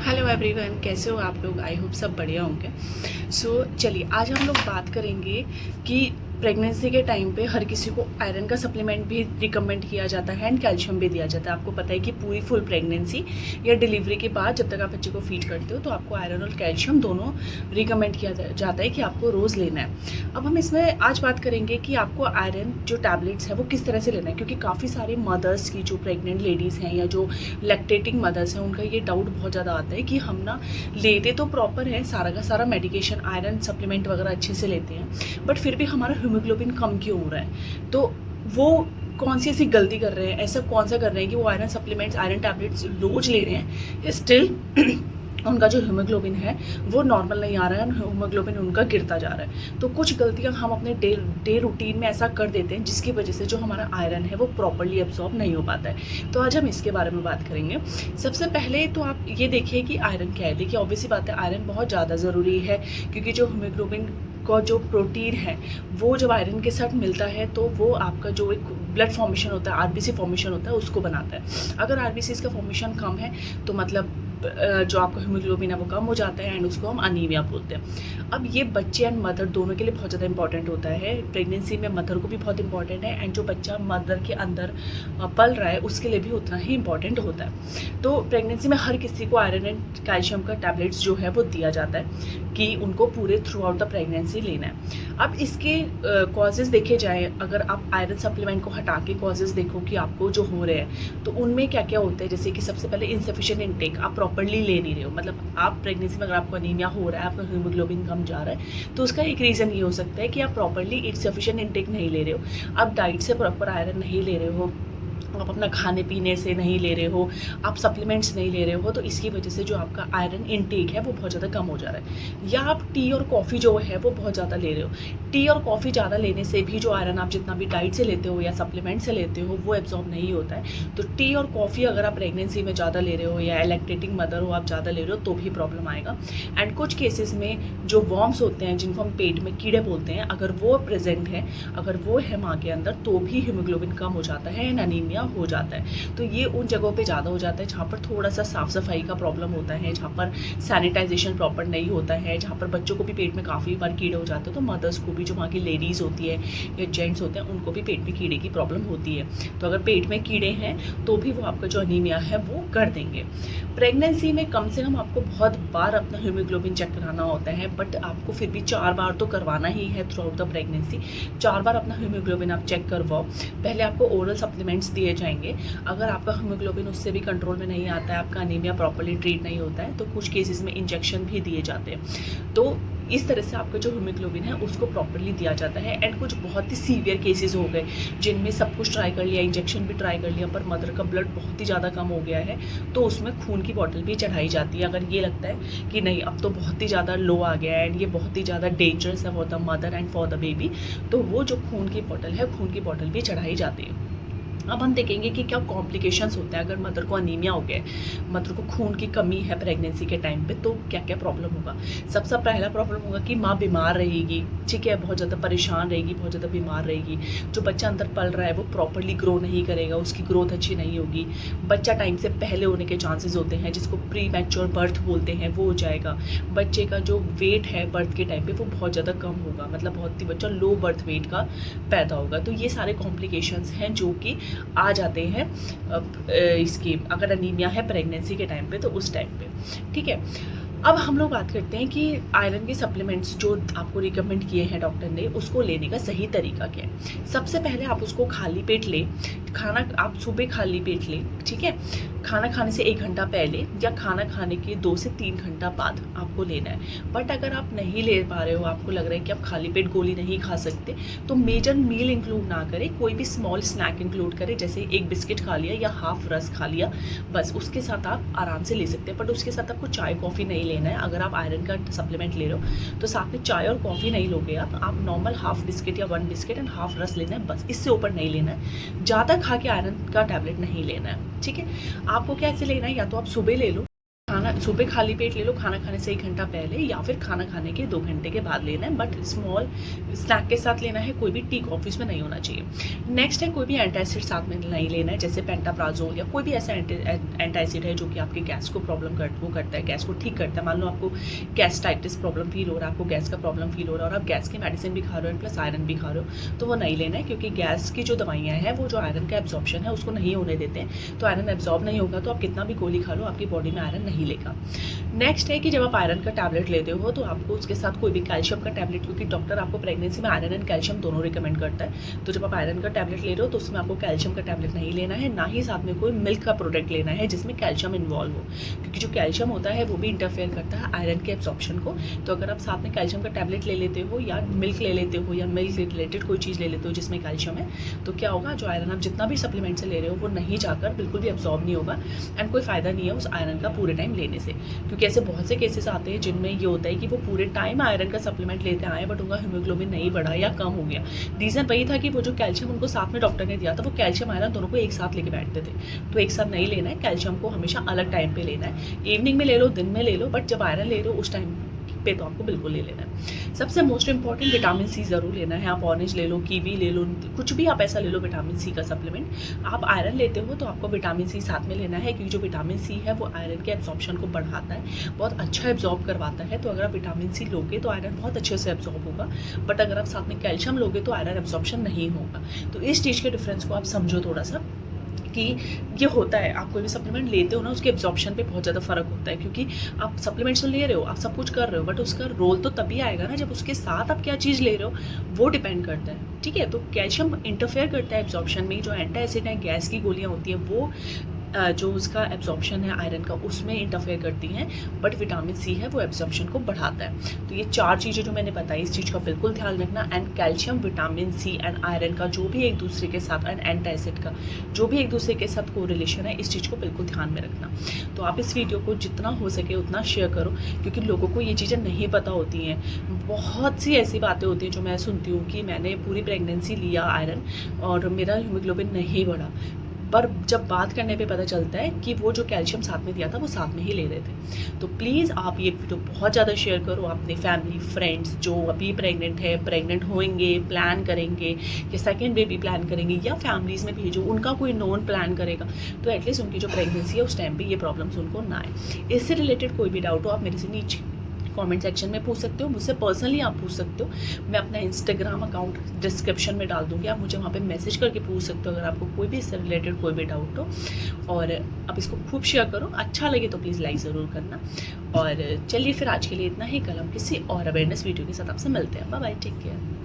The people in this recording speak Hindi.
हेलो एवरीवन, कैसे हो आप लोग। आई होप सब बढ़िया होंगे। चलिए आज हम लोग बात करेंगे कि प्रेगनेंसी के टाइम पे हर किसी को आयरन का सप्लीमेंट भी रिकमेंड किया जाता है एंड कैल्शियम भी दिया जाता है। आपको पता है कि पूरी फुल प्रेगनेंसी या डिलीवरी के बाद जब तक आप बच्चे को फीड करते हो तो आपको आयरन और कैल्शियम दोनों रिकमेंड किया जाता है कि आपको रोज़ लेना है। अब हम इसमें आज बात करेंगे कि आपको आयरन जो टैबलेट्स है वो किस तरह से लेना है, क्योंकि काफ़ी सारे मदर्स की जो प्रेग्नेंट लेडीज़ हैं या जो लैक्टेटिंग मदर्स हैं उनका ये डाउट बहुत ज़्यादा आता है कि हम ना लेते तो प्रॉपर है सारा का सारा मेडिकेशन, आयरन सप्लीमेंट वगैरह अच्छे से लेते हैं, बट फिर भी हमारा हीमोग्लोबिन कम क्यों हो रहा है। तो वो कौन सी ऐसी गलती कर रहे हैं, ऐसा कौन सा कर रहे हैं कि वो आयरन सप्लीमेंट्स, आयरन टैबलेट्स रोज ले रहे हैं, स्टिल उनका जो हीमोग्लोबिन है वो नॉर्मल नहीं आ रहा है, हीमोग्लोबिन उनका गिरता जा रहा है। तो कुछ गलतियां हम अपने डे रूटीन में ऐसा कर देते हैं जिसकी वजह से जो हमारा आयरन है वो प्रॉपरली एब्जॉर्ब नहीं हो पाता है। तो आज हम इसके बारे में बात करेंगे। सबसे पहले तो आप ये देखिए कि आयरन क्या है। देखिए ऑब्वियसली बात है, आयरन बहुत ज़्यादा ज़रूरी है, क्योंकि जो हीमोग्लोबिन का जो प्रोटीन है वो जब आयरन के साथ मिलता है तो वो आपका जो एक ब्लड फॉर्मेशन होता है, आरबीसी फॉर्मेशन होता है, उसको बनाता है। अगर आरबीसी का फॉर्मेशन कम है तो मतलब जो आपका हीमोग्लोबिन है वो कम हो जाता है एंड उसको हम अनीमिया बोलते हैं। अब ये बच्चे एंड मदर दोनों के लिए बहुत ज़्यादा इंपॉर्टेंट होता है। प्रेगनेंसी में मदर को भी बहुत इंपॉर्टेंट है एंड जो बच्चा मदर के अंदर पल रहा है उसके लिए भी उतना ही इंपॉर्टेंट होता है। तो प्रेगनेंसी में हर किसी को आयरन एंड कैल्शियम का टैबलेट्स जो है वो दिया जाता है कि उनको पूरे थ्रू आउट द प्रेगनेंसी लेना है। अब इसके कॉजेज़ देखे जाए, अगर आप आयरन सप्लीमेंट को हटा के कॉजेज़ देखो कि आपको जो हो रहे हैं तो उनमें क्या क्या होते हैं। जैसे कि सबसे पहले इनसफिशिएंट इनटेक, आप प्रॉपर्ली ले नहीं रहे हो। मतलब आप प्रेगनेंसी में अगर आपको अनीमिया हो रहा है, आपका हीमोग्लोबिन कम जा रहा है, तो उसका एक रीज़न ये हो सकता है कि आप प्रॉपर्ली इनसफिशिएंट इनटेक नहीं ले रहे हो, आप डाइट से प्रॉपर आयरन नहीं ले रहे हो, आप अपना खाने पीने से नहीं ले रहे हो, आप सप्लीमेंट्स नहीं ले रहे हो, तो इसकी वजह से जो आपका आयरन इनटेक है वो बहुत ज़्यादा कम हो जा रहा है। या आप टी और कॉफ़ी जो है वो बहुत ज़्यादा ले रहे हो। टी और कॉफ़ी ज़्यादा लेने से भी जो आयरन आप जितना भी डाइट से लेते हो या सप्लीमेंट से लेते हो वो एब्जॉर्ब नहीं होता है। तो टी और कॉफ़ी अगर आप प्रेगनेंसी में ज़्यादा ले रहे हो या लैक्टेटिंग मदर हो आप ज़्यादा ले रहे हो तो भी प्रॉब्लम आएगा। एंड कुछ केसेस में जो वॉर्म्स होते हैं जिनको हम पेट में कीड़े बोलते हैं, अगर वो प्रेजेंट है, अगर वो है माँ के अंदर, तो भी हीमोग्लोबिन कम हो जाता है एंड अनीमिया हो जाता है। तो ये उन जगहों पे ज़्यादा हो जाता है जहाँ पर थोड़ा सा साफ़ सफाई का प्रॉब्लम होता है, जहाँ पर सैनिटाइजेशन प्रॉपर नहीं होता है, जहाँ पर बच्चों को भी पेट में काफ़ी बार कीड़े हो जाते हैं। तो मदर्स को भी, जो वहाँ की लेडीज़ होती है या जेंट्स होते हैं, उनको भी पेट में कीड़े की प्रॉब्लम होती है। तो अगर पेट में कीड़े हैं तो भी वो आपका जो अनीमिया है वो कर देंगे। प्रेगनेंसी में कम से कम आपको बहुत बार अपना हीमोग्लोबिन चेक कराना होता है, बट आपको फिर भी 4 बार तो करवाना ही है थ्रू आउट द प्रेगनेंसी। 4 बार अपना हीमोग्लोबिन आप चेक करवाओ। पहले आपको ओरल सप्लीमेंट्स दिए जाएंगे। अगर आपका हीमोग्लोबिन उससे भी कंट्रोल में नहीं आता है, आपका अनीमिया प्रॉपर्ली ट्रीट नहीं होता है, तो कुछ केसेस में इंजेक्शन भी दिए जाते हैं। तो इस तरह से आपका जो हीमोग्लोबिन है उसको प्रॉपर्ली दिया जाता है। एंड कुछ बहुत ही सीवियर केसेस हो गए जिनमें सब कुछ ट्राई कर लिया, इंजेक्शन भी ट्राई कर लिया, पर मदर का ब्लड बहुत ही ज़्यादा कम हो गया है, तो उसमें खून की बॉटल भी चढ़ाई जाती है। अगर ये लगता है कि नहीं अब तो बहुत ही ज़्यादा लो आ गया है एंड ये बहुत ही ज़्यादा डेंजरस है for the mother and for the baby, तो वो जो खून की बॉटल है, खून की बॉटल भी चढ़ाई जाती है। अब हम देखेंगे कि क्या कॉम्प्लिकेशंस होते हैं अगर मदर को अनीमिया हो गया, मदर को खून की कमी है प्रेगनेंसी के टाइम पे, तो क्या क्या प्रॉब्लम होगा। सबसे पहला प्रॉब्लम होगा कि माँ बीमार रहेगी, ठीक है, बहुत ज़्यादा परेशान रहेगी, बहुत ज़्यादा बीमार रहेगी। जो बच्चा अंदर पल रहा है वो प्रॉपरली ग्रो नहीं करेगा, उसकी ग्रोथ अच्छी नहीं होगी, बच्चा टाइम से पहले होने के चांसेस होते हैं, जिसको प्री मैच्योर बर्थ बोलते हैं, वो हो जाएगा। बच्चे का जो वेट है बर्थ के टाइम पे वो बहुत ज़्यादा कम होगा, मतलब बहुत ही बच्चा लो बर्थ वेट का पैदा होगा। तो ये सारे कॉम्प्लिकेशंस हैं जो कि आ जाते हैं इसकी, अगर अनीमिया है प्रेगनेंसी के टाइम पे तो उस टाइम पे, ठीक है। अब हम लोग बात करते हैं कि आयरन के सप्लीमेंट्स जो आपको रिकमेंड किए हैं डॉक्टर ने, उसको लेने का सही तरीका क्या है। सबसे पहले आप उसको खाली पेट लें। खाना आप सुबह खाली पेट लें, ठीक है, खाना खाने से 1 घंटा पहले या खाना खाने के 2 से 3 घंटा बाद आपको लेना है। बट अगर आप नहीं ले पा रहे हो, आपको लग रहा है कि आप खाली पेट गोली नहीं खा सकते, तो मेजर मील इंक्लूड ना करें, कोई भी स्मॉल स्नैक इंक्लूड करें, जैसे 1 बिस्किट खा लिया या हाफ रस खा लिया, बस उसके साथ आप आराम से ले सकते हैं। बट उसके साथ आपको चाय कॉफ़ी नहीं लेना है। अगर आप आयरन का सप्लीमेंट ले रहे हो तो साथ में चाय और कॉफ़ी नहीं लोगे आप नॉर्मल हाफ बिस्किट या 1 बिस्किट एंड हाफ रस लेना है, बस इससे ऊपर नहीं लेना है। ज़्यादा खा के आयरन का टैबलेट नहीं लेना है, ठीक है। आपको कैसे लेना है, या तो आप सुबह ले लो खाना सुबह खाली पेट ले लो, खाना खाने से 1 घंटा पहले, या फिर खाना खाने के 2 घंटे के बाद लेना है, बट स्मॉल स्नैक के साथ लेना है, कोई भी टी कॉफ़ी में नहीं होना चाहिए। नेक्स्ट है कोई भी एंटासिड साथ में नहीं लेना है, जैसे पेंटाप्राजोल या कोई भी ऐसा एंटासिड है जो कि आपके गैस को प्रॉब्लम करता है, गैस को ठीक करता है। मान लो आपको गैस्ट्राइटिस प्रॉब्लम फील हो रहा है, आपको गैस का प्रॉब्लम फील हो रहा है और आप गैस की मेडिसिन भी खा रहे हो प्लस आयरन भी खा रहे हो, तो वो नहीं लेना है, क्योंकि गैस की जो दवाइयाँ हैं वो जो आयरन का एब्जॉर्प्शन है उसको नहीं होने देते हैं। तो आयरन एब्जॉर्ब नहीं होगा तो आप कितना भी गोली खा लो आपकी बॉडी में आयरन नहीं लेगा। नेक्स्ट है कि जब आप आयरन का टैबलेट लेते हो तो आपको उसके साथ कोई भी कैल्शियम का टैबलेट, क्योंकि डॉक्टर आपको प्रेगनेंसी में आयरन एंड कैल्शियम दोनों रिकमेंड करता है, तो जब आप आयरन का टैबलेट ले रहे हो तो उसमें आपको कैल्शियम का टैबलेट नहीं लेना है, ना ही साथ में कोई मिल्क का प्रोडक्ट लेना है जिसमें कैल्शियम इन्वॉल्व हो, क्योंकि जो कैल्शियम होता है वो भी इंटरफेयर करता है आयरन के एब्जॉर्प्शन को। तो अगर आप साथ में कैल्शियम का टैबलेट ले लेते हो या मिल्क ले लेते हो या मिल्क रिलेटेड कोई चीज़ ले लेते हो जिसमें कैल्शियम है, तो क्या होगा, जो आयरन आप जितना भी सप्लीमेंट से ले रहे हो वो नहीं जाकर बिल्कुल भी एब्जॉर्ब नहीं होगा एंड कोई फ़ायदा नहीं है उस आयरन का पूरे टाइम लेने से। क्योंकि ऐसे बहुत से केसेस आते हैं जिनमें ये होता है कि वो पूरे टाइम आयरन का सप्लीमेंट लेते आए बट उनका हीमोग्लोबिन नहीं बढ़ा या कम हो गया। रीज़न वही था कि वो जो कैल्शियम उनको साथ में डॉक्टर ने दिया था वो कैल्शियम आयरन दोनों को एक साथ लेके बैठते थे, तो एक साथ नहीं लेना है। कैल्शियम को हमेशा अलग टाइम पे लेना है, इवनिंग में ले लो, दिन में ले लो, बट जब आयरन ले रहे हो उस टाइम पे तो आपको बिल्कुल ले लेना है। सबसे मोस्ट इंपॉर्टेंट विटामिन सी ज़रूर लेना है। आप ऑरेंज ले लो, कीवी ले लो, कुछ भी आप ऐसा ले लो विटामिन सी का सप्लीमेंट। आप आयरन लेते हो तो आपको विटामिन सी साथ में लेना है, क्योंकि जो विटामिन सी है वो आयरन के एब्जॉर्प्शन को बढ़ाता है, बहुत अच्छा एब्जॉर्ब करवाता है। तो अगर आप विटामिन सी लोगे तो आयरन बहुत अच्छे से एब्जॉर्ब होगा, बट अगर आप साथ में कैल्शियम लोगे तो आयरन एब्जॉर्प्शन नहीं होगा। तो इस चीज़ के डिफरेंस को आप समझो थोड़ा सा कि ये होता है। आप कोई भी सप्लीमेंट लेते हो ना उसके एब्जॉर्प्शन पे बहुत ज़्यादा फ़र्क होता है, क्योंकि आप सप्लीमेंट्स तो ले रहे हो, आप सब कुछ कर रहे हो, बट उसका रोल तो तभी आएगा ना जब उसके साथ आप क्या चीज़ ले रहे हो वो डिपेंड करता है। ठीक है, तो कैल्शियम इंटरफेयर करता है एब्जॉर्प्शन में। जो एंटासिड है, गैस की गोलियाँ होती हैं वो जो उसका एब्जॉर्प्शन है आयरन का उसमें इंटरफेयर करती हैं, बट विटामिन सी है वो एब्जॉर्प्शन को बढ़ाता है। तो ये 4 चीज़ें जो मैंने बताई इस चीज़ का बिल्कुल ध्यान रखना। And calcium, vitamin C and iron का जो भी एक दूसरे के साथ, एंड एंटासिड का जो भी एक दूसरे के साथ कोरिलेशन है, इस चीज़ को बिल्कुल ध्यान में रखना। तो आप इस वीडियो को जितना हो सके उतना शेयर करो, क्योंकि लोगों को ये चीज़ें नहीं पता होती हैं। बहुत सी ऐसी बातें होती हैं जो मैं सुनती हूँ कि मैंने पूरी प्रेगनेंसी लिया आयरन और मेरा हीमोग्लोबिन नहीं बढ़ा, पर जब बात करने पे पता चलता है कि वो जो कैल्शियम साथ में दिया था वो साथ में ही ले रहे थे। तो प्लीज़ आप ये वीडियो बहुत ज़्यादा शेयर करो अपने फैमिली फ्रेंड्स जो अभी प्रेग्नेंट है, प्रेग्नेंट होंगे, प्लान करेंगे या सेकेंड बेबी प्लान करेंगे, या फैमिलीज़ में भेजो उनका कोई नॉन प्लान करेगा, तो एटलीस्ट उनकी जो प्रेगनेंसी है उस टाइम पर ये प्रॉब्लम्स उनको ना आए। इससे रिलेटेड कोई भी डाउट हो आप मेरे से नीचे कमेंट सेक्शन में पूछ सकते हो, मुझसे पर्सनली आप पूछ सकते हो। मैं अपना इंस्टाग्राम अकाउंट डिस्क्रिप्शन में डाल दूँगी, आप मुझे वहाँ पे मैसेज करके पूछ सकते हो अगर आपको कोई भी इससे रिलेटेड कोई भी डाउट हो। और आप इसको खूब शेयर करो, अच्छा लगे तो प्लीज़ लाइक ज़रूर करना। और चलिए फिर आज के लिए इतना ही, कल हम किसी और अवेयरनेस वीडियो के साथ आपसे मिलते हैं। Bye bye, take care.